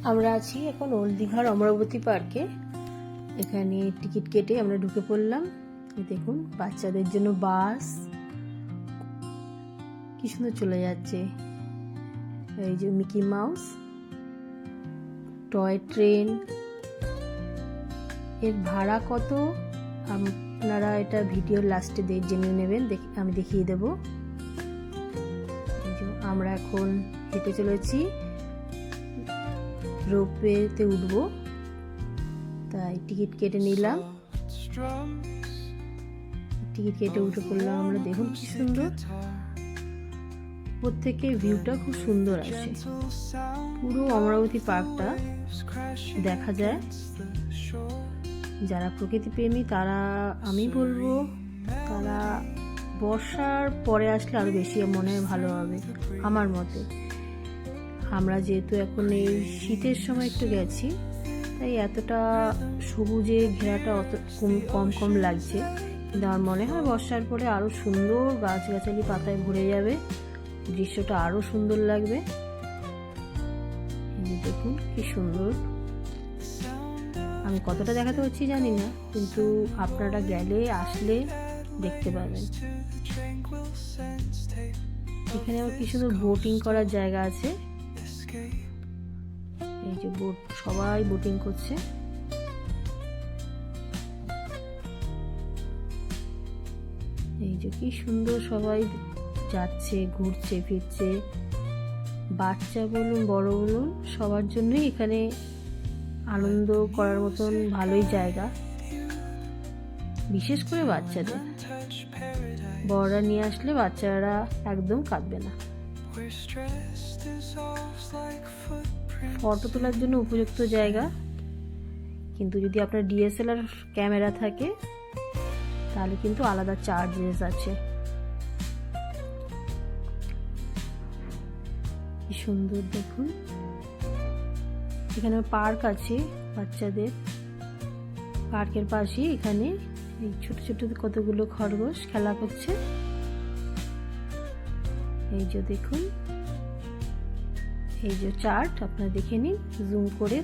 আমরা আছি এখন ওল্ড দীঘার অমরাবতী পার্কে। এখানে টিকিট কেটে আমরা ঢুকে পড়লাম। দেখুন বাচ্চাদের জন্য বাস কি সুন্দর চলে যাচ্ছে। এই যে মিকি মাউস, টয় ট্রেন। এর ভাড়া কত আপনারা এটা ভিডিওর লাস্টে জেনে নেবেন, আমি দেখিয়ে দেব। আমরা এখন হেঁটে চলেছি, রোপওয়েতে উঠবো, তাই টিকিট কেটে নিলাম। টিকিট কেটে উঠে পড়লাম আমরা। দেখুন কি সুন্দর, উপর থেকে ভিউটা খুব সুন্দর আসে। পুরো অমরাবতী পার্কটা দেখা যায়। যারা প্রকৃতি প্রেমী তারা, আমি বলবো তারা বর্ষার পরে আসলে আরো বেশি মনে হয় ভালো হবে আমার মতে। আমরা যেহেতু এখন এই শীতের সময় একটু গেছি, তাই এতটা সবুজে ঘেরাটা অত কম লাগছে, কিন্তু আমার মনে হয় বর্ষার পরে আরো সুন্দর গাছগাছালি পাতায় ভরে যাবে, দৃশ্যটা আরো সুন্দর লাগবে। দেখুন কি সুন্দর। আমি কতটা দেখাতে পারছি জানি না, কিন্তু আপনারা গেলে আসলে দেখতে পাবেন। এখানে আবার কি সুন্দর বোটিং করার জায়গা আছে। এই যে বোট, সবাই বোটিং করছে। এই যে কি সুন্দর, সবাই যাচ্ছে, ঘুরছে ফিরছে। বাচ্চা বলুন বড় বলুন সবার জন্যই এখানে আনন্দ করার মতন ভালোই জায়গা, বিশেষ করে বাচ্চাদের। বড়রা নিয়ে আসলে বাচ্চারা একদম কাঁদবে না। ফটো তোলার জন্য উপযুক্ত জায়গা, কিন্তু যদি আপনার DSLR ক্যামেরা থাকে তাহলে কিন্তু আলাদা চার্জেস আছে। কি সুন্দর দেখুন। এখানে পার্ক আছে বাচ্চাদের। পার্কের পাশে এখানে এই ছোট ছোট কতগুলো খরগোশ খেলা করছে। এই যে দেখুন, এই যে চার্ট আপনারা দেখে নিন জুম করে।